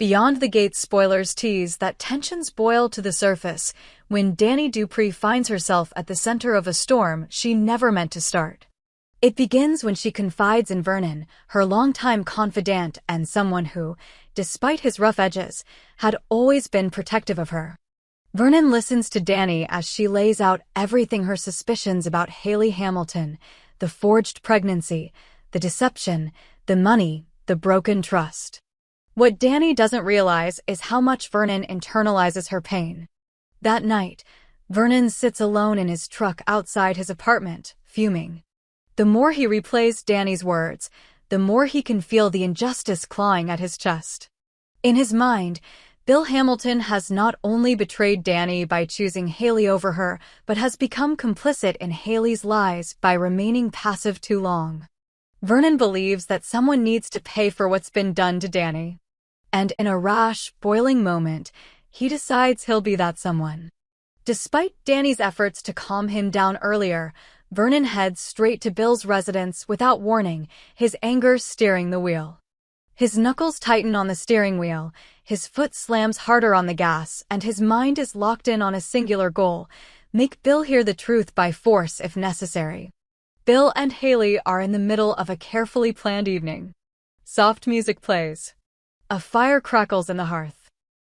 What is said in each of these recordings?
Beyond the Gates spoilers tease that tensions boil to the surface when Danny Dupree finds herself at the center of a storm she never meant to start. It begins when she confides in Vernon, her longtime confidant and someone who, despite his rough edges, had always been protective of her. Vernon listens to Danny as she lays out everything her suspicions about Haley Hamilton, the forged pregnancy, the deception, the money, the broken trust. What Danny doesn't realize is how much Vernon internalizes her pain. That night, Vernon sits alone in his truck outside his apartment, fuming. The more he replays Danny's words, the more he can feel the injustice clawing at his chest. In his mind, Bill Hamilton has not only betrayed Danny by choosing Haley over her, but has become complicit in Haley's lies by remaining passive too long. Vernon believes that someone needs to pay for what's been done to Danny. And in a rash, boiling moment, he decides he'll be that someone. Despite Danny's efforts to calm him down earlier, Vernon heads straight to Bill's residence without warning, his anger steering the wheel. His knuckles tighten on the steering wheel, his foot slams harder on the gas, and his mind is locked in on a singular goal: make Bill hear the truth by force if necessary. Bill and Haley are in the middle of a carefully planned evening. Soft music plays. A fire crackles in the hearth.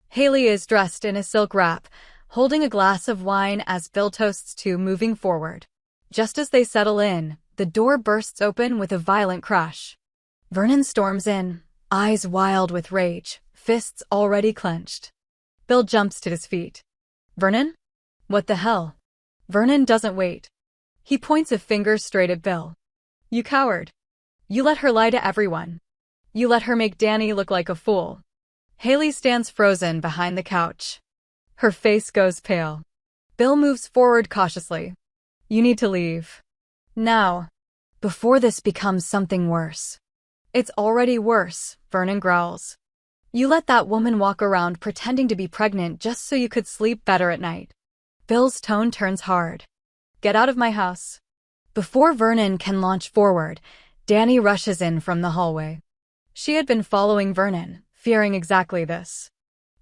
Haley is dressed in a silk wrap, holding a glass of wine as Bill toasts to moving forward. Just as they settle in, the door bursts open with a violent crash. Vernon storms in, eyes wild with rage, fists already clenched. Bill jumps to his feet. "Vernon? What the hell?" Vernon doesn't wait. He points a finger straight at Bill. "You coward. You let her lie to everyone. You let her make Danny look like a fool." Haley stands frozen behind the couch. Her face goes pale. Bill moves forward cautiously. "You need to leave. Now. Before this becomes something worse." "It's already worse," Vernon growls. "You let that woman walk around pretending to be pregnant just so you could sleep better at night." Bill's tone turns hard. "Get out of my house." Before Vernon can launch forward, Danny rushes in from the hallway. She had been following Vernon, fearing exactly this.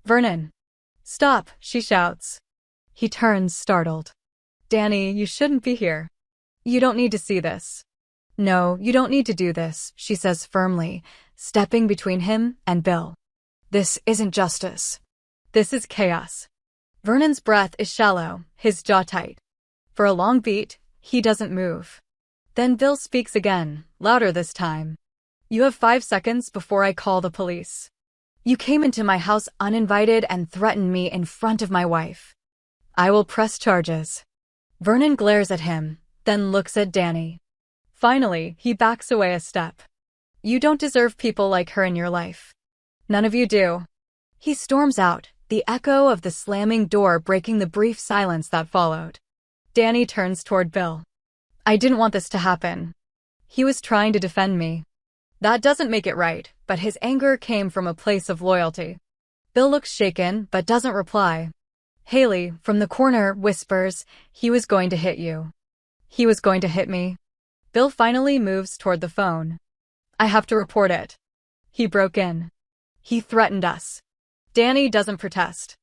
"Vernon. Stop," she shouts. He turns, startled. "Danny, you shouldn't be here. You don't need to see this." "No, you don't need to do this," she says firmly, stepping between him and Bill. "This isn't justice. This is chaos." Vernon's breath is shallow, his jaw tight. For a long beat, he doesn't move. Then Bill speaks again, louder this time. "You have 5 seconds before I call the police. You came into my house uninvited and threatened me in front of my wife. I will press charges." Vernon glares at him, then looks at Danny. Finally, he backs away a step. "You don't deserve people like her in your life. None of you do." He storms out, the echo of the slamming door breaking the brief silence that followed. Danny turns toward Bill. "I didn't want this to happen. He was trying to defend me." That doesn't make it right, but his anger came from a place of loyalty. Bill looks shaken, but doesn't reply. Haley, from the corner, whispers, "He was going to hit you. He was going to hit me." Bill finally moves toward the phone. "I have to report it. He broke in. He threatened us." Danny doesn't protest.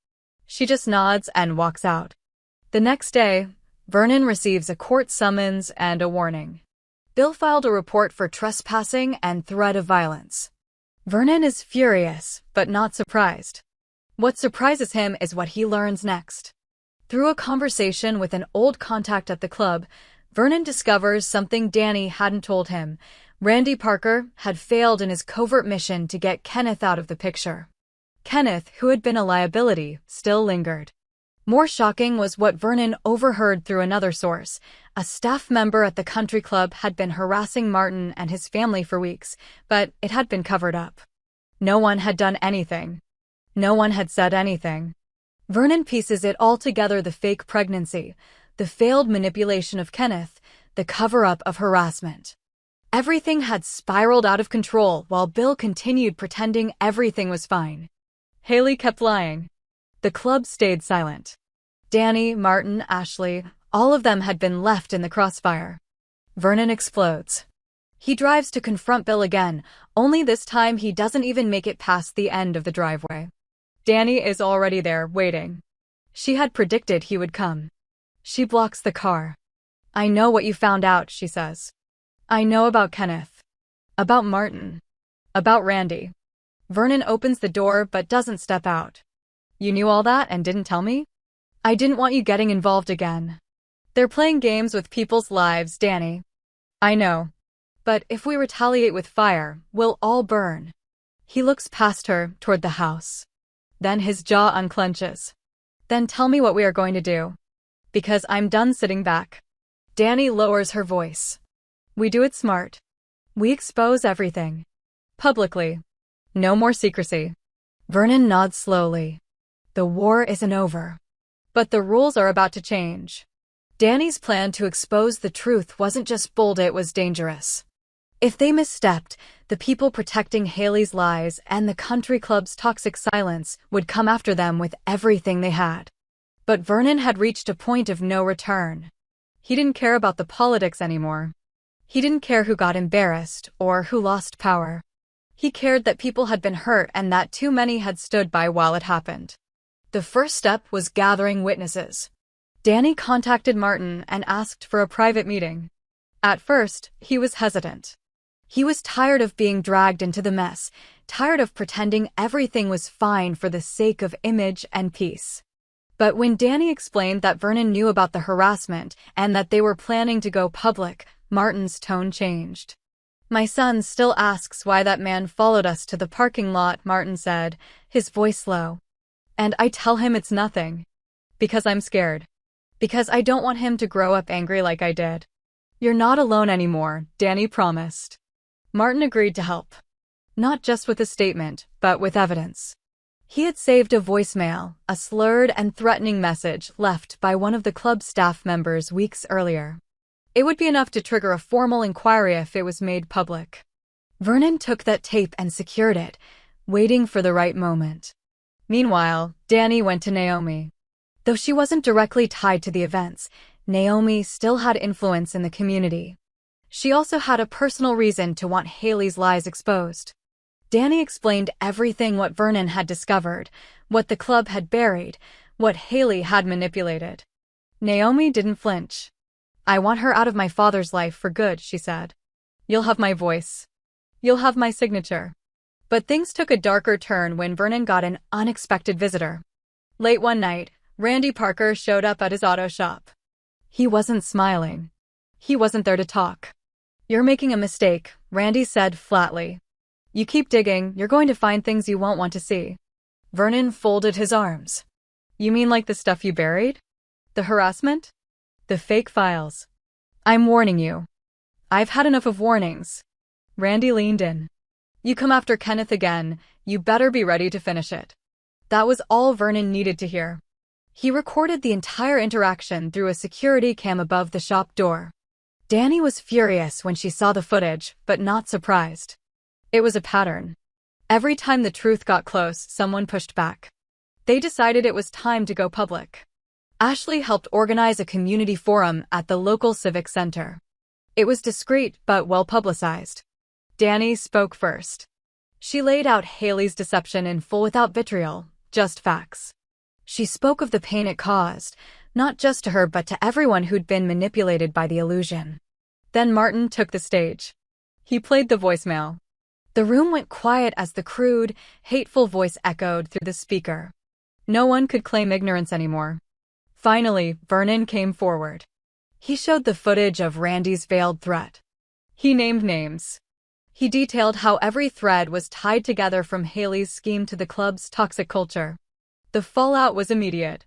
She just nods and walks out. The next day, Vernon receives a court summons and a warning. Bill filed a report for trespassing and threat of violence. Vernon is furious, but not surprised. What surprises him is what he learns next. Through a conversation with an old contact at the club, Vernon discovers something Danny hadn't told him. Randy Parker had failed in his covert mission to get Kenneth out of the picture. Kenneth, who had been a liability, still lingered. More shocking was what Vernon overheard through another source. A staff member at the country club had been harassing Martin and his family for weeks, but it had been covered up. No one had done anything. No one had said anything. Vernon pieces it all together: the fake pregnancy, the failed manipulation of Kenneth, the cover-up of harassment. Everything had spiraled out of control while Bill continued pretending everything was fine. Haley kept lying. The club stayed silent. Danny, Martin, Ashley, all of them had been left in the crossfire. Vernon explodes. He drives to confront Bill again, only this time he doesn't even make it past the end of the driveway. Danny is already there, waiting. She had predicted he would come. She blocks the car. "I know what you found out," she says. "I know about Kenneth. About Martin. About Randy." Vernon opens the door but doesn't step out. "You knew all that and didn't tell me?" "I didn't want you getting involved again. They're playing games with people's lives, Danny." "I know. But if we retaliate with fire, we'll all burn." He looks past her, toward the house. Then his jaw unclenches. "Then tell me what we are going to do. Because I'm done sitting back." Danny lowers her voice. "We do it smart. We expose everything. Publicly. No more secrecy." Vernon nods slowly. The war isn't over. But the rules are about to change. Danny's plan to expose the truth wasn't just bold, it was dangerous. If they misstepped, the people protecting Haley's lies and the country club's toxic silence would come after them with everything they had. But Vernon had reached a point of no return. He didn't care about the politics anymore. He didn't care who got embarrassed or who lost power. He cared that people had been hurt and that too many had stood by while it happened. The first step was gathering witnesses. Danny contacted Martin and asked for a private meeting. At first, he was hesitant. He was tired of being dragged into the mess, tired of pretending everything was fine for the sake of image and peace. But when Danny explained that Vernon knew about the harassment and that they were planning to go public, Martin's tone changed. "My son still asks why that man followed us to the parking lot," Martin said, his voice low. "And I tell him it's nothing. Because I'm scared. Because I don't want him to grow up angry like I did." "You're not alone anymore," Danny promised. Martin agreed to help. Not just with a statement, but with evidence. He had saved a voicemail, a slurred and threatening message left by one of the club staff members weeks earlier. It would be enough to trigger a formal inquiry if it was made public. Vernon took that tape and secured it, waiting for the right moment. Meanwhile, Danny went to Naomi. Though she wasn't directly tied to the events, Naomi still had influence in the community. She also had a personal reason to want Haley's lies exposed. Danny explained everything: what Vernon had discovered, what the club had buried, what Haley had manipulated. Naomi didn't flinch. "I want her out of my father's life for good," she said. "You'll have my voice. You'll have my signature." But things took a darker turn when Vernon got an unexpected visitor. Late one night, Randy Parker showed up at his auto shop. He wasn't smiling. He wasn't there to talk. "You're making a mistake," Randy said flatly. "You keep digging, you're going to find things you won't want to see." Vernon folded his arms. "You mean like the stuff you buried? The harassment? The fake files? I'm warning you. I've had enough of warnings." Randy leaned in. "You come after Kenneth again, you better be ready to finish it." That was all Vernon needed to hear. He recorded the entire interaction through a security cam above the shop door. Danny was furious when she saw the footage, but not surprised. It was a pattern. Every time the truth got close, someone pushed back. They decided it was time to go public. Ashley helped organize a community forum at the local civic center. It was discreet but well-publicized. Danny spoke first. She laid out Haley's deception in full without vitriol, just facts. She spoke of the pain it caused, not just to her but to everyone who'd been manipulated by the illusion. Then Martin took the stage. He played the voicemail. The room went quiet as the crude, hateful voice echoed through the speaker. No one could claim ignorance anymore. Finally, Vernon came forward. He showed the footage of Randy's veiled threat. He named names. He detailed how every thread was tied together, from Haley's scheme to the club's toxic culture. The fallout was immediate.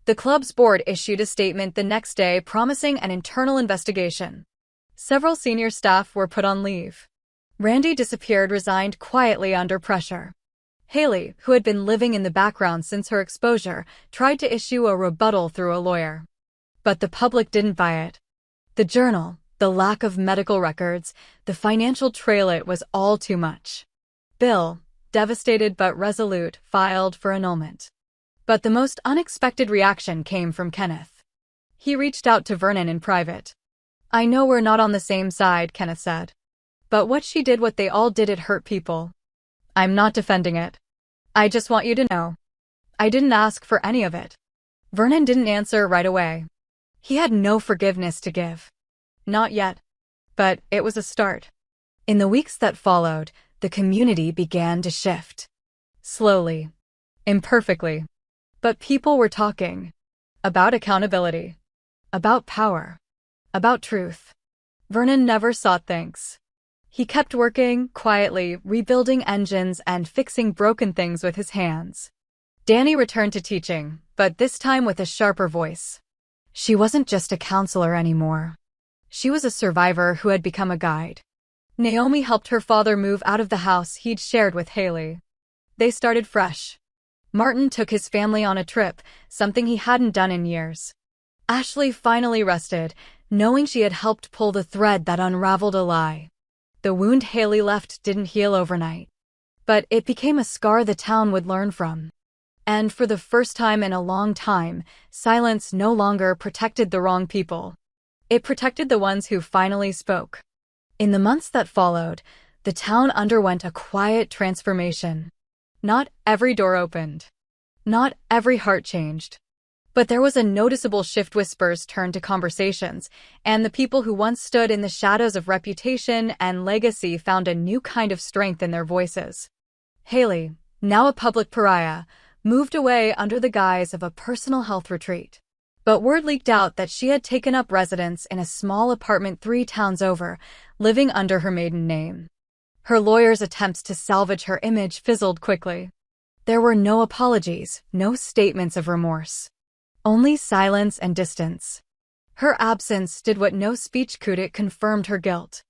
The club's board issued a statement the next day promising an internal investigation. Several senior staff were put on leave. Randy disappeared, resigned quietly under pressure. Haley, who had been living in the background since her exposure, tried to issue a rebuttal through a lawyer. But the public didn't buy it. The journal, the lack of medical records, the financial trail, it was all too much. Bill, devastated but resolute, filed for annulment. But the most unexpected reaction came from Kenneth. He reached out to Vernon in private. "I know we're not on the same side," Kenneth said. But what they all did, it hurt people. I'm not defending it. I just want you to know. I didn't ask for any of it. Vernon didn't answer right away. He had no forgiveness to give. Not yet. But it was a start. In the weeks that followed, the community began to shift. Slowly. Imperfectly. But people were talking. About accountability. About power. About truth. Vernon never sought thanks. He kept working, quietly, rebuilding engines and fixing broken things with his hands. Danny returned to teaching, but this time with a sharper voice. She wasn't just a counselor anymore. She was a survivor who had become a guide. Naomi helped her father move out of the house he'd shared with Haley. They started fresh. Martin took his family on a trip, something he hadn't done in years. Ashley finally rested, knowing she had helped pull the thread that unraveled a lie. The wound Haley left didn't heal overnight. But it became a scar the town would learn from. And for the first time in a long time, silence no longer protected the wrong people. It protected the ones who finally spoke. In the months that followed, the town underwent a quiet transformation. Not every door opened. Not every heart changed. But there was a noticeable shift. Whispers turned to conversations, and the people who once stood in the shadows of reputation and legacy found a new kind of strength in their voices. Haley, now a public pariah, moved away under the guise of a personal health retreat. But word leaked out that she had taken up residence in a small apartment 3 towns over, living under her maiden name. Her lawyer's attempts to salvage her image fizzled quickly. There were no apologies, no statements of remorse. Only silence and distance. Her absence did what no speech could. It confirmed her guilt.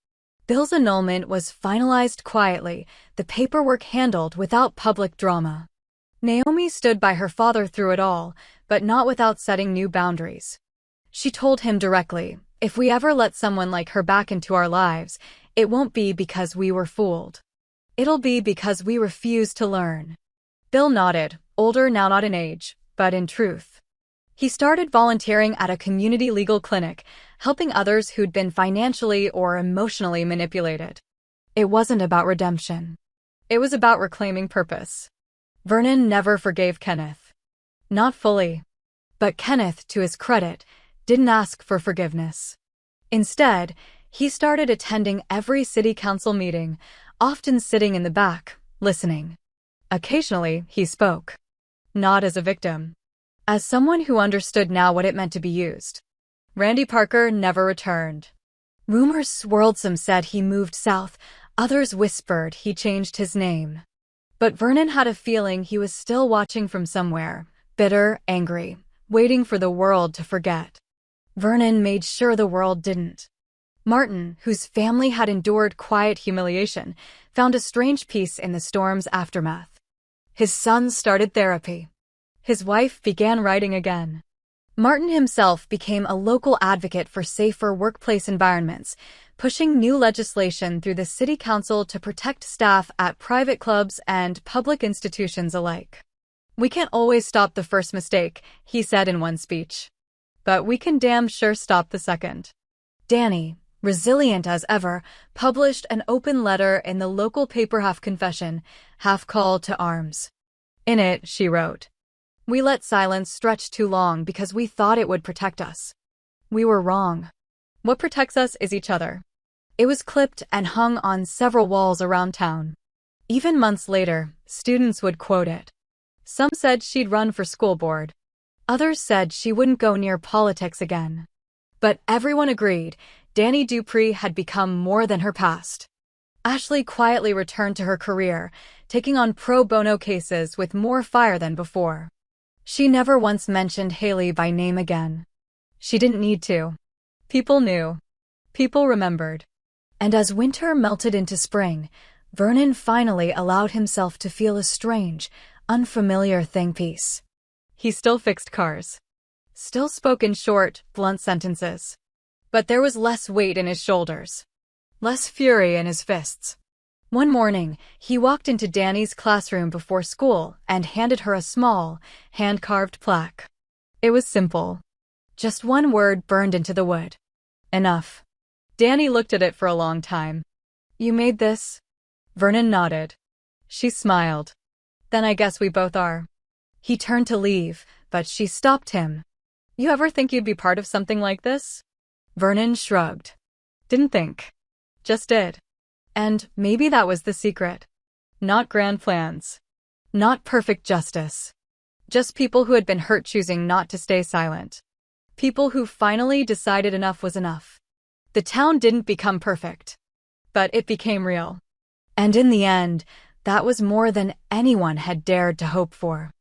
Bill's annulment was finalized quietly, the paperwork handled without public drama. Naomi stood by her father through it all, but not without setting new boundaries. She told him directly, if we ever let someone like her back into our lives, it won't be because we were fooled. It'll be because we refuse to learn. Bill nodded, older now not in age, but in truth. He started volunteering at a community legal clinic, helping others who'd been financially or emotionally manipulated. It wasn't about redemption. It was about reclaiming purpose. Vernon never forgave Kenneth. Not fully. But Kenneth, to his credit, didn't ask for forgiveness. Instead, he started attending every city council meeting, often sitting in the back, listening. Occasionally, he spoke. Not as a victim. As someone who understood now what it meant to be used. Randy Parker never returned. Rumors swirled. Some said he moved south, others whispered he changed his name. But Vernon had a feeling he was still watching from somewhere, bitter, angry, waiting for the world to forget. Vernon made sure the world didn't. Martin, whose family had endured quiet humiliation, found a strange peace in the storm's aftermath. His son started therapy. His wife began writing again. Martin himself became a local advocate for safer workplace environments, pushing new legislation through the city council to protect staff at private clubs and public institutions alike. We can't always stop the first mistake, he said in one speech. But we can damn sure stop the second. Danny, resilient as ever, published an open letter in the local paper, half confession, half call to arms. In it, she wrote, "We let silence stretch too long because we thought it would protect us. We were wrong. What protects us is each other." It was clipped and hung on several walls around town. Even months later, students would quote it. Some said she'd run for school board. Others said she wouldn't go near politics again. But everyone agreed, Danny Dupree had become more than her past. Ashley quietly returned to her career, taking on pro bono cases with more fire than before. She never once mentioned Haley by name again. She didn't need to. People knew. People remembered. And as winter melted into spring, Vernon finally allowed himself to feel a strange, unfamiliar peace. He still fixed cars. Still spoke in short, blunt sentences. But there was less weight in his shoulders. Less fury in his fists. One morning, he walked into Danny's classroom before school and handed her a small, hand-carved plaque. It was simple. Just one word burned into the wood. Enough. Danny looked at it for a long time. You made this? Vernon nodded. She smiled. Then I guess we both are. He turned to leave, but she stopped him. You ever think you'd be part of something like this? Vernon shrugged. Didn't think. Just did. And maybe that was the secret. Not grand plans. Not perfect justice. Just people who had been hurt choosing not to stay silent. People who finally decided enough was enough. The town didn't become perfect. But it became real. And in the end, that was more than anyone had dared to hope for.